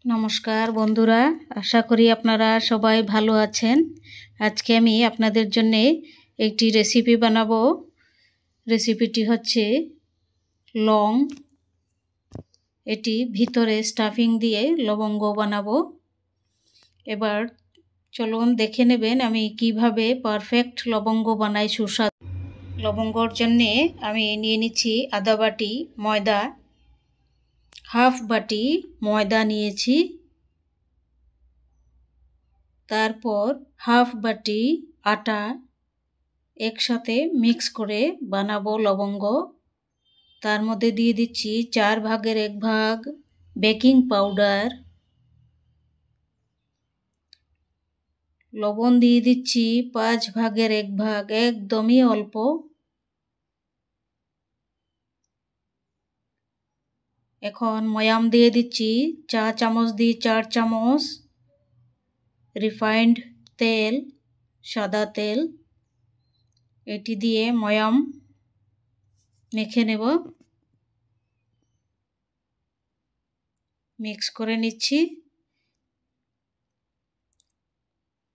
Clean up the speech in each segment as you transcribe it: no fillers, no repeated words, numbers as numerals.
নমস্কার বন্ধুরা, আশা করি আপনারা সবাই ভালো আছেন। আজকে আমি আপনাদের জন্য একটি রেসিপি বানাবো। রেসিপিটি হচ্ছে লং। এটি ভিতরে স্টাফিং দিয়ে লবঙ্গ বানাবো। এবার চলুন দেখে নেবেন আমি কিভাবে পারফেক্ট লবঙ্গ বানাই সুস্বাদু। লবঙ্গর জন্যে আমি নিয়ে নিচ্ছি আধা বাটি ময়দা, হাফ বাটি ময়দা নিয়েছি, তারপর হাফ বাটি আটা একসাথে মিক্স করে বানাবো লবঙ্গ। তার মধ্যে দিয়ে দিচ্ছি 4 ভাগের 1 ভাগ বেকিং পাউডার, লবণ দিয়ে দিচ্ছি 5 ভাগের 1 ভাগ, একদমই অল্প। এখন ময়াম দিয়ে দিচ্ছি চা চামচ দিয়ে 4 চামচ রিফাইন্ড তেল, সাদা তেল। এটি দিয়ে ময়াম মেখে নেব। মিক্স করে নিচ্ছি।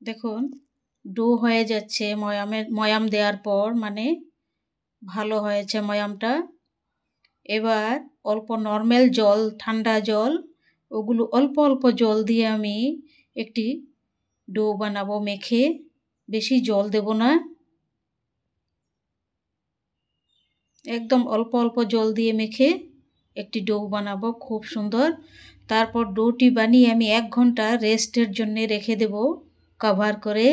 দেখুন ডো হয়ে যাচ্ছে ময়াম দেওয়ার পর, মানে ভালো হয়েছে ময়ামটা। এবার অল্প নর্মাল জল, ঠান্ডা জল, ওগুলো অল্প অল্প জল দিয়ে আমি একটি ডো বানাবো মেখে। বেশি জল দেব না, একদম অল্প অল্প জল দিয়ে মেখে একটি ডো বানাবো খুব সুন্দর। তারপর ডোটি বানিয়ে আমি 1 ঘন্টা রেস্টের জন্য রেখে দেব কভার করে।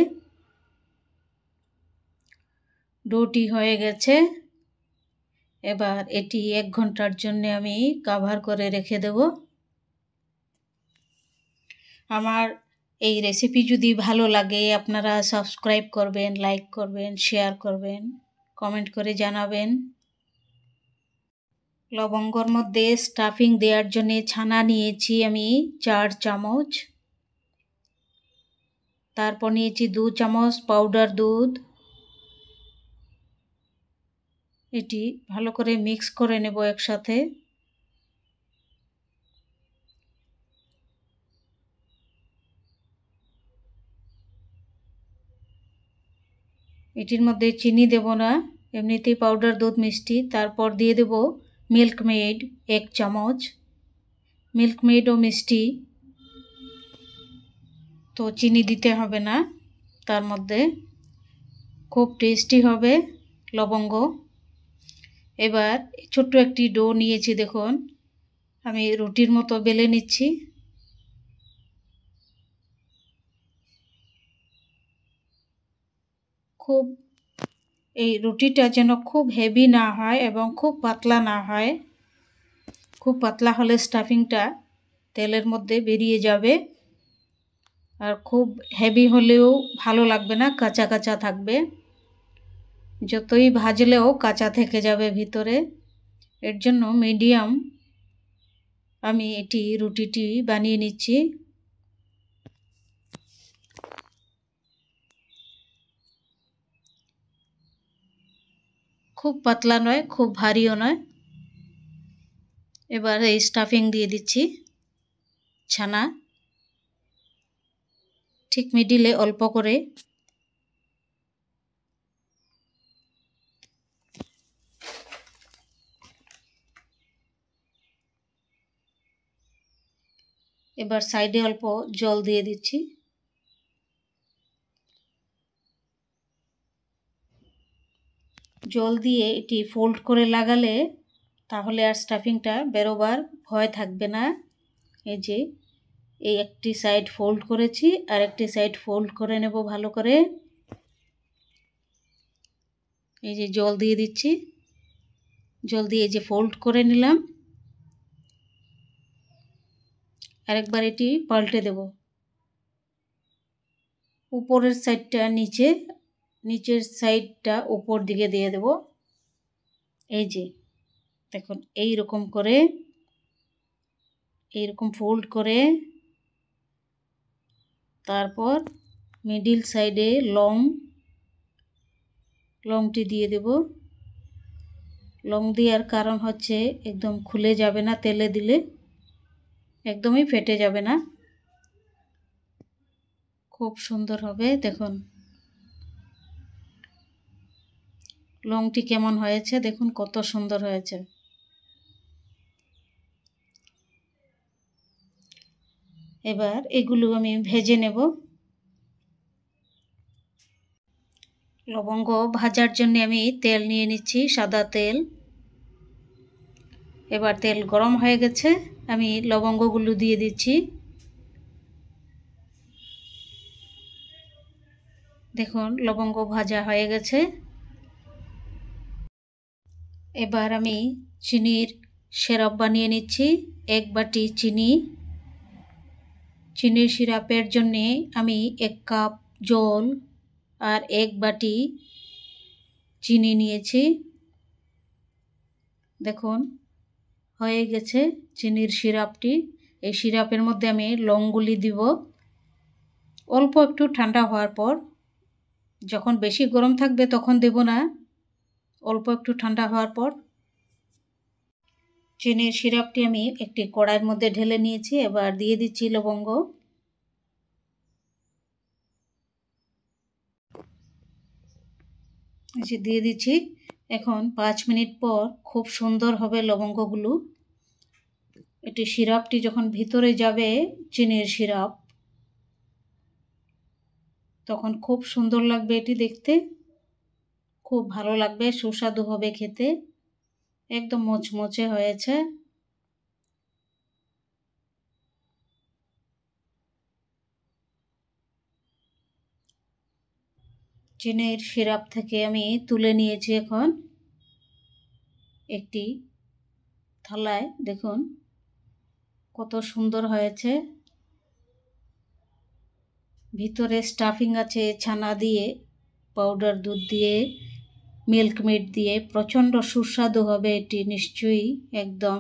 ডোটি হয়ে গেছে। এবার এটি 1 ঘন্টার জন্য আমি কভার করে রেখে দেব। আমার এই রেসিপি যদি ভালো লাগে আপনারা সাবস্ক্রাইব করবেন, লাইক করবেন, শেয়ার করবেন, কমেন্ট করে জানাবেন। লবঙ্গর মধ্যে স্টাফিং দেওয়ার জন্য ছানা নিয়েছি আমি 4 চামচ, তারপর নিয়েছি 2 চামচ পাউডার দুধ। এটি ভালো করে মিক্স করে নেব একসাথে। এটির মধ্যে চিনি দেব না, এমনিতেই পাউডার দুধ মিষ্টি। তারপর দিয়ে দেব মিল্ক মেড 1 চামচ। মিল্ক মেডও মিষ্টি, তো চিনি দিতে হবে না। তার মধ্যে খুব টেস্টি হবে লবঙ্গ। এবার ছোট্ট একটি ডো নিয়েছি, দেখুন আমি রুটির মতো বেলে নিচ্ছি। খুব এই রুটিটা যেন খুব হেভি না হয় এবং খুব পাতলা না হয়। খুব পাতলা হলে স্টাফিংটা তেলের মধ্যে বেরিয়ে যাবে, আর খুব হেভি হলেও ভালো লাগবে না, কাঁচা কাঁচা থাকবে। যতই ভাজলেও কাঁচা থেকে যাবে ভিতরে। এর জন্য মিডিয়াম আমি রুটিটি বানিয়ে নিচ্ছি। খুব পাতলা নয়, খুব ভারীও নয়। এবার এই স্টাফিং দিয়ে দিচ্ছি ছানা, ঠিক মিডিলে অল্প করে। এবার সাইডে অল্প জল দিয়ে দিচ্ছি। জল দিয়ে এটি ফোল্ড করে লাগালে তাহলে আর স্টাফিংটা বেরোবার ভয় থাকবে না। এই যে এই একটি সাইড ফোল্ড করেছি, আর একটি সাইড ফোল্ড করে নেব ভালো করে। এই যে জল দিয়ে দিচ্ছি, জল দিয়ে এই যে ফোল্ড করে নিলাম। আরেকবার এটি পাল্টে দেব। উপরের সাইডটা নিচে, নিচের সাইডটা উপর দিকে দিয়ে দেব। এই যে দেখুন এইরকম করে, এইরকম ফোল্ড করে, তারপর মিডিল সাইডে লংটি দিয়ে দেব। লং দেওয়ার কারণ হচ্ছে একদম খুলে যাবে না তেলে দিলে। একদমই ফেটে যাবে না, খুব সুন্দর হবে। দেখুন লংটি কেমন হয়েছে, দেখুন কত সুন্দর হয়েছে। এবার এগুলো আমি ভেজে নেব। লবঙ্গ ভাজার জন্য আমি তেল নিয়ে নিচ্ছি, সাদা তেল। এবার তেল গরম হয়ে গেছে, আমি লবঙ্গগুলো দিয়ে দিচ্ছি। দেখুন লবঙ্গ ভাজা হয়ে গেছে। এবার আমি চিনির সিরাপ বানিয়ে নিচ্ছি, 1 বাটি চিনি। চিনির সিরাপের জন্যে আমি 1 কাপ জল আর 1 বাটি চিনি নিয়েছি। দেখুন হয়ে গেছে চিনির সিরাপটি। এই সিরাপের মধ্যে আমি লংগুলি দিব। অল্প একটু ঠান্ডা হওয়ার পর, যখন বেশি গরম থাকবে তখন দেব না, অল্প একটু ঠান্ডা হওয়ার পর। চিনির সিরাপটি আমি একটি কড়াইয়ের মধ্যে ঢেলে নিয়েছি। এবার দিয়ে দিচ্ছি লবঙ্গ। দিয়ে দিচ্ছি। এখন 5 মিনিট পর খুব সুন্দর হবে লবঙ্গগুলো। এটি সিরাপটি যখন ভিতরে যাবে, চিনির সিরাপ, তখন খুব সুন্দর লাগবে এটি দেখতে, খুব ভালো লাগবে, সুস্বাদু হবে খেতে, একদম মচমচে হয়েছে। চিনির সিরাপ থেকে আমি তুলে নিয়েছি এখন একটি থালায়। দেখুন কত সুন্দর হয়েছে। ভিতরে স্টাফিং আছে ছানা দিয়ে, পাউডার দুধ দিয়ে, মিল্ক মেড দিয়ে, প্রচণ্ড সুস্বাদু হবে এটি নিশ্চয়ই, একদম।